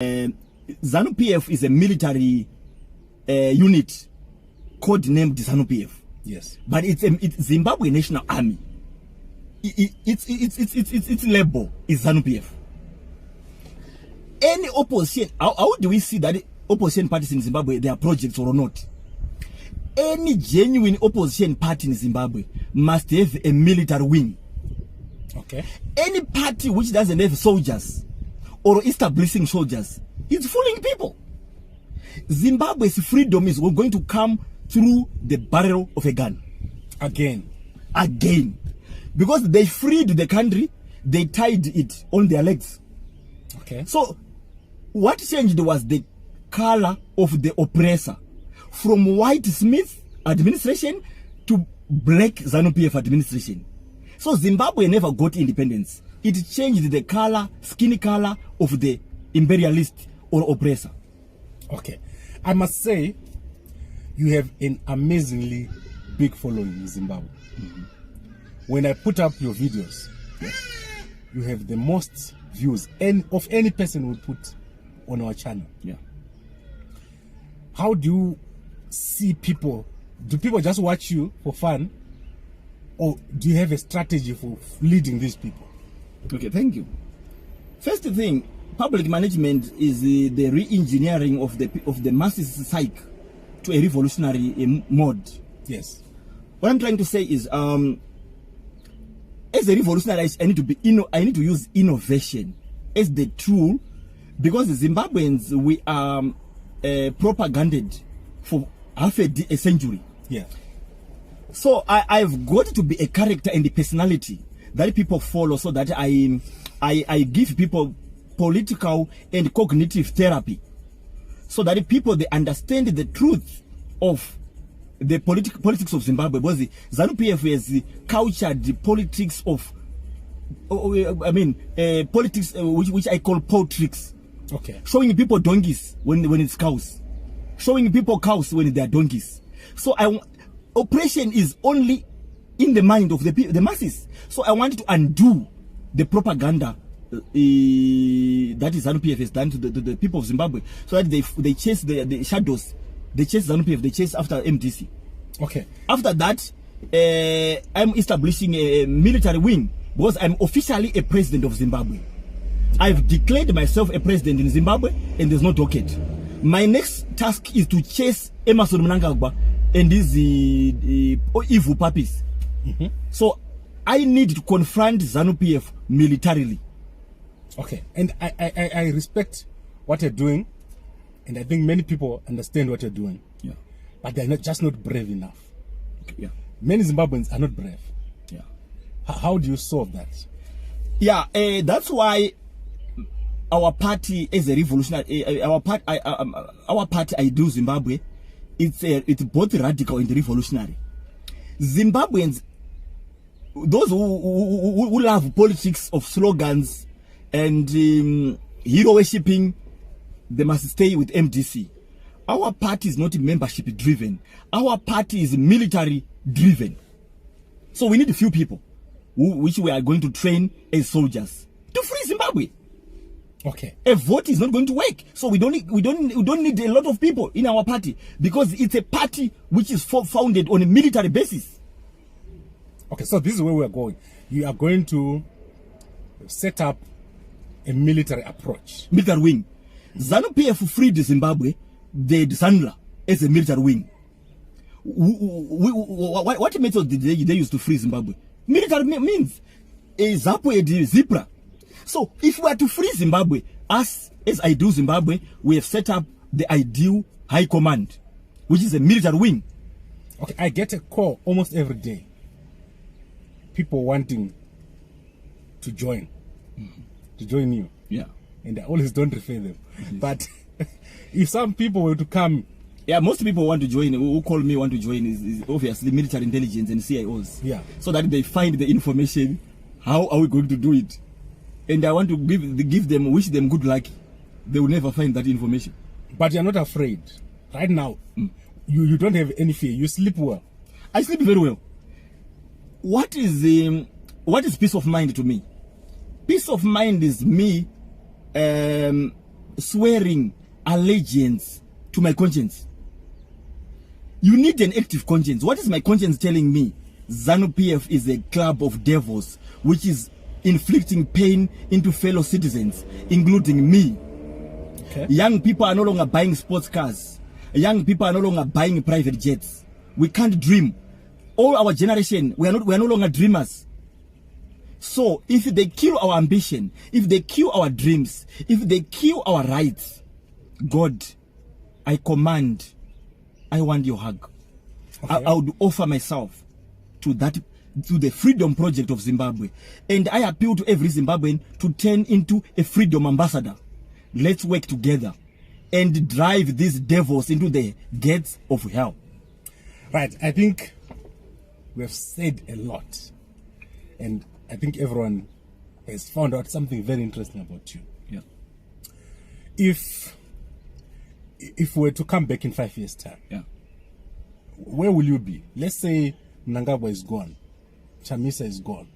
ZANU-PF is a military unit codenamed ZANU-PF. Yes. But it's Zimbabwe National Army. Its label is ZANU-PF. Any opposition, how do we see that opposition parties in Zimbabwe, they are projects or not? Any genuine opposition party in Zimbabwe must have a military wing. Okay. Any party which doesn't have soldiers or establishing soldiers is fooling people. Zimbabwe's freedom is going to come through the barrel of a gun. Again. Because they freed the country, they tied it on their legs. Okay. So, what changed was the color of the oppressor. From white Smith administration to black ZANU-PF administration. So Zimbabwe never got independence. It changed the color, skin color of the imperialist or oppressor. Okay. I must say, you have an amazingly big following in Zimbabwe. Mm-hmm. When I put up your videos, you have the most views of any person we put on our channel. Yeah. How do you see people? Do people just watch you for fun, or do you have a strategy for leading these people? Okay, thank you. First thing, public management is the re-engineering of the masses psyche to a revolutionary mode. Yes. What I'm trying to say is, as a revolutionary, I need to use innovation as the tool, because the Zimbabweans, we are propaganded for half a century. Yeah. So I've got to be a character and a personality that people follow, so that I give people political and cognitive therapy, so that people, they understand the truth of the politics of Zimbabwe. Because the ZANU-PF has cultured the politics of, politics which I call politics. Okay. Showing people donkeys when it's cows, showing people cows when they are donkeys. So oppression is only in the mind of the masses. So I want to undo the propaganda that is ZANU-PF has done to the people of Zimbabwe, so that they chase the shadows. They chase ZANU-PF, they chase after MDC. Okay. After that, I'm establishing a military wing, because I'm officially a president of Zimbabwe. I've declared myself a president in Zimbabwe, and there's no docket. My next task is to chase Emmerson Mnangagwa and these evil puppies. Mm-hmm. So I need to confront ZANU-PF militarily. Okay, and I respect what you're doing, and I think many people understand what you're doing. Yeah. But they're just not brave enough. Yeah. Many Zimbabweans are not brave. Yeah. How do you solve that? Yeah, that's why our party is a revolutionary. Our party, I Do Zimbabwe, it's both radical and revolutionary. Zimbabweans, those who love politics of slogans and hero worshipping, they must stay with MDC. Our party is not membership driven. Our party is military driven. So we need a few people which we are going to train as soldiers to free Zimbabwe. Okay. A vote is not going to work. So we don't need a lot of people in our party, because it's a party which is founded on a military basis. Okay, so this is where we are going. You are going to set up a military approach. Military wing. ZANU-PF freed Zimbabwe, the Sandler, as a military wing. What method did they use to free Zimbabwe? Military means a Zipra. So if we are to free Zimbabwe, as I Do Zimbabwe, we have set up the ideal high command, which is a military wing. Okay, I get a call almost every day. People wanting to join, you. Yeah. And I always don't refer them. But if some people were to come, yeah, most people want to join, who call me want to join, is obviously military intelligence and CIOs. Yeah. So that they find the information. How are we going to do it? And I want to give them, wish them good luck. They will never find that information. But you're not afraid. Right now, you don't have any fear. You sleep well. I sleep very well. What is peace of mind to me? Peace of mind is me swearing allegiance to my conscience. You need an active conscience. What is my conscience telling me? ZANU-PF is a club of devils which is inflicting pain into fellow citizens, including me. Okay. Young people are no longer buying sports cars. Young people are no longer buying private jets. We can't dream. All our generation, we are no longer dreamers. So if they kill our ambition, if they kill our dreams, if they kill our rights, God, I command, I want your hug. Okay. I would offer myself to the freedom project of Zimbabwe. And I appeal to every Zimbabwean to turn into a freedom ambassador. Let's work together and drive these devils into the gates of hell. Right. I think we have said a lot. And I think everyone has found out something very interesting about you. Yeah. If we were to come back in 5 years' time, Yeah. where will you be? Let's say Mnangagwa is gone, Chamisa is gone.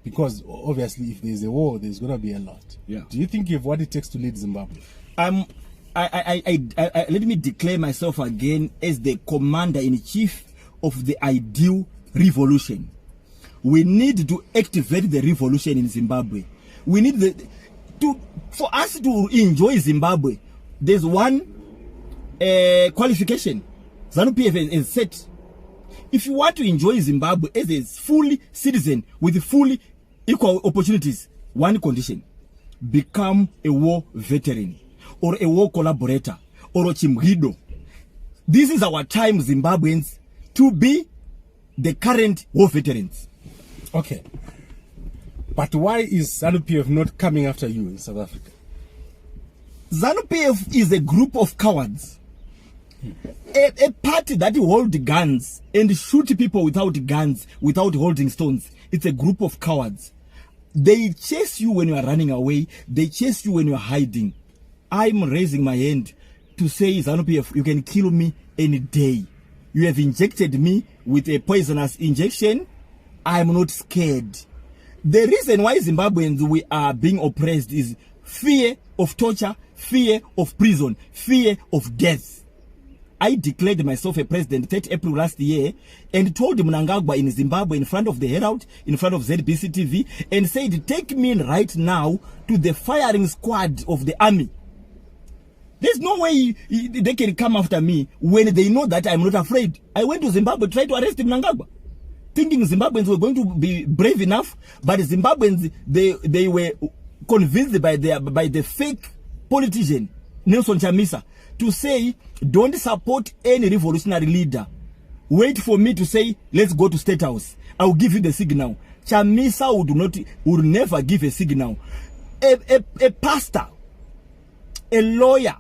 Because obviously, if there's a war, there's going to be a lot. Yeah. Do you think you have what it takes to lead Zimbabwe? Let me declare myself again as the commander-in-chief of the ideal revolution. We need to activate the revolution in Zimbabwe. We need for us to enjoy Zimbabwe. There's one qualification ZANU-PF is set. If you want to enjoy Zimbabwe as a fully citizen with fully equal opportunities, one condition: become a war veteran or a war collaborator or a chimgido. This is our time, Zimbabweans, to be the current war veterans. Okay. But why is ZANU-PF not coming after you in South Africa? ZANU-PF is a group of cowards. A party that holds guns and shoot people without guns, without holding stones. It's a group of cowards. They chase you when you are running away. They chase you when you are hiding. I'm raising my hand to say, ZANU-PF, you can kill me any day. You have injected me with a poisonous injection. I'm not scared. The reason why Zimbabweans we are being oppressed is fear of torture, fear of prison, fear of death. I declared myself a president 30 April last year and told Mnangagwa in Zimbabwe in front of the Herald, in front of ZBC TV, and said, take me right now to the firing squad of the army. There's no way they can come after me when they know that I'm not afraid. I went to Zimbabwe, tried to arrest Mnangagwa, thinking Zimbabweans were going to be brave enough, but Zimbabweans, they were convinced by the fake politician, Nelson Chamisa, to say, don't support any revolutionary leader. Wait for me to say, let's go to State House. I'll give you the signal. Chamisa would never give a signal. A pastor, a lawyer,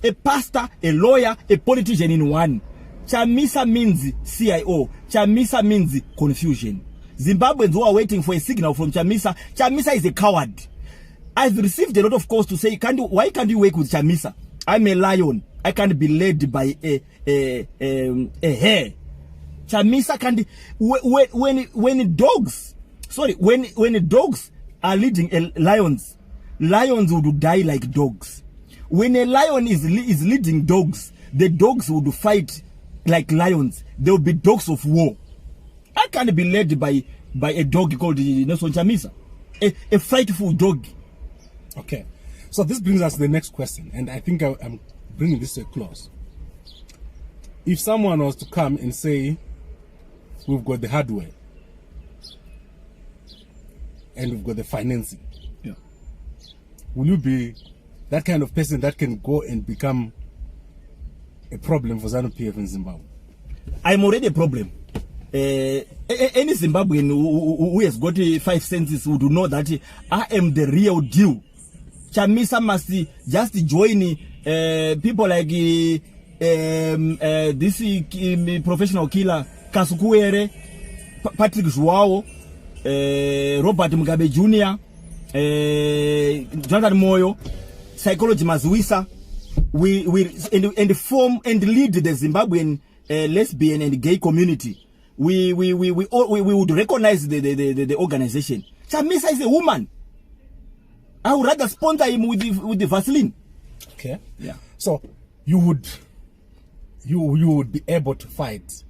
a pastor, a lawyer, a politician in one. Chamisa means CIO. Chamisa means confusion. Zimbabweans who are waiting for a signal from Chamisa, Chamisa is a coward. I've received a lot of calls to say, why can't you work with Chamisa? I'm a lion. I can't be led by a hare. Chamisa can't. When dogs are leading lions would die like dogs. When a lion is leading dogs, the dogs would fight like lions. There will be dogs of war. I can't be led by a dog called Nelson Chamisa, a frightful dog. Okay, so this brings us to the next question, and I think I'm bringing this to a close. If someone was to come and say, we've got the hardware and we've got the financing, yeah, will you be that kind of person that can go and become a problem for ZANU-PF in Zimbabwe? I'm already a problem. Any Zimbabwean who has got 5 senses would know that I am the real deal. Chamisa must just join people like this professional killer Kasukuere, Patrick Joao, Robert Mugabe Jr., Jonathan Moyo, Psychology Mazuisa. We form and lead the Zimbabwean lesbian and gay community. We would recognize the organization. Chamisa is a woman. I would rather sponsor him with the Vaseline. Okay. Yeah. So you would be able to fight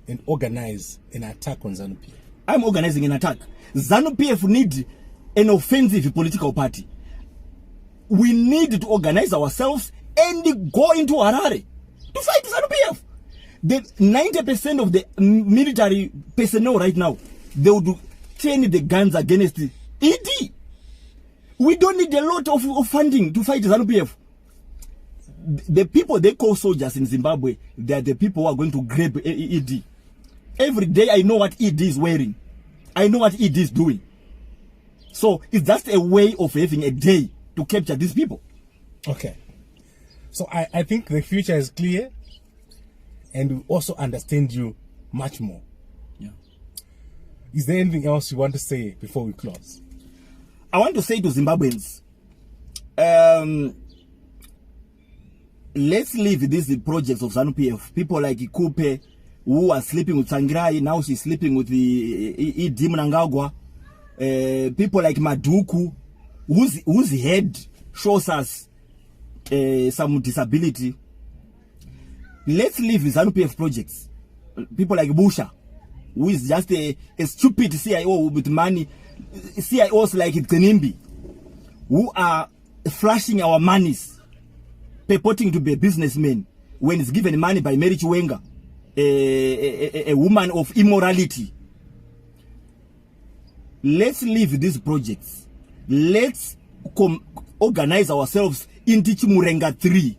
and organize an attack on ZANU-PF. I'm organizing an attack. ZANU-PF need an offensive political party. We need to organize ourselves and go into Harare to fight ZANU-PF. The 90% of the military personnel right now, they would train the guns against ED. We don't need a lot of funding to fight ZANU-PF. The people they call soldiers in Zimbabwe, they are the people who are going to grab ED. Every day I know what ED is wearing. I know what ED is doing. So it's just a way of having a day to capture these people. Okay. So I think the future is clear, and we also understand you much more. Yeah. Is there anything else you want to say before we close? I want to say to Zimbabweans, let's leave these projects of ZANU-PF. People like Ikupe, who are sleeping with Sangrai, now she's sleeping with the ED Mnangagwa. People like Maduku, whose head shows us some disability. Let's leave the ZANU-PF projects. People like Busha, who is just a stupid CIO with money. CIOs like Tenimbi, who are flashing our monies, purporting to be a businessman when it's given money by Mary Chiwenga, a woman of immorality. Let's leave these projects. Let's organize ourselves into Chimurenga 3.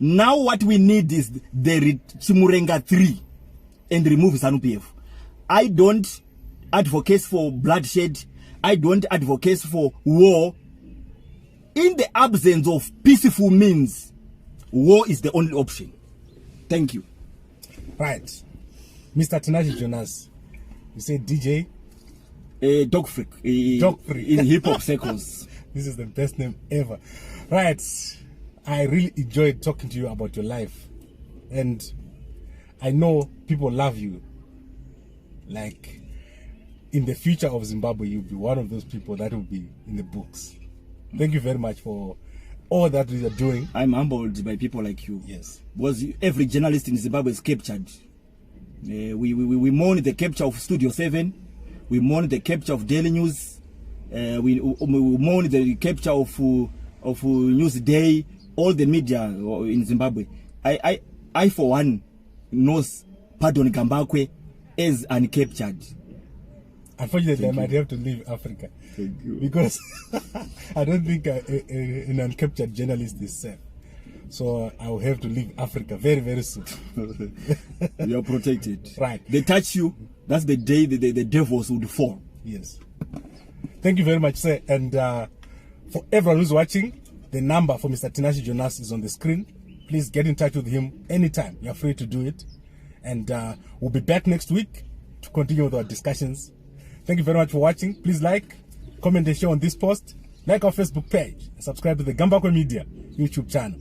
Now what we need is the Chimurenga 3 and remove ZANU-PF. I don't advocate for bloodshed. I don't advocate for war. In the absence of peaceful means, war is the only option. Thank you. Right. Mr. Tinashe Jonas, you say DJ? Dog freak. Dog freak. In hip-hop circles. This is the best name ever. Right. I really enjoyed talking to you about your life. And I know people love you. Like, in the future of Zimbabwe, you'll be one of those people that will be in the books. Thank you very much for all that you are doing. I'm humbled by people like you. Yes. Because every journalist in Zimbabwe is captured. We mourn the capture of Studio 7. We mourn the capture of Daily News. We mourn the capture of Newsday. All the media in Zimbabwe. I for one, knows Pardon Gambakwe as uncaptured. Unfortunately, I might have to leave Africa. Thank you. Because I don't think an uncaptured journalist is safe. So I will have to leave Africa very, very soon. You are protected. Right. They touch you, that's the day the devils would fall. Yes. Thank you very much, sir. And for everyone who's watching, the number for Mr. Tinashe Jonas is on the screen. Please get in touch with him anytime. You're free to do it. And we'll be back next week to continue with our discussions. Thank you very much for watching. Please like, comment and share on this post. Like our Facebook page. And subscribe to the Gambakwe Media YouTube channel.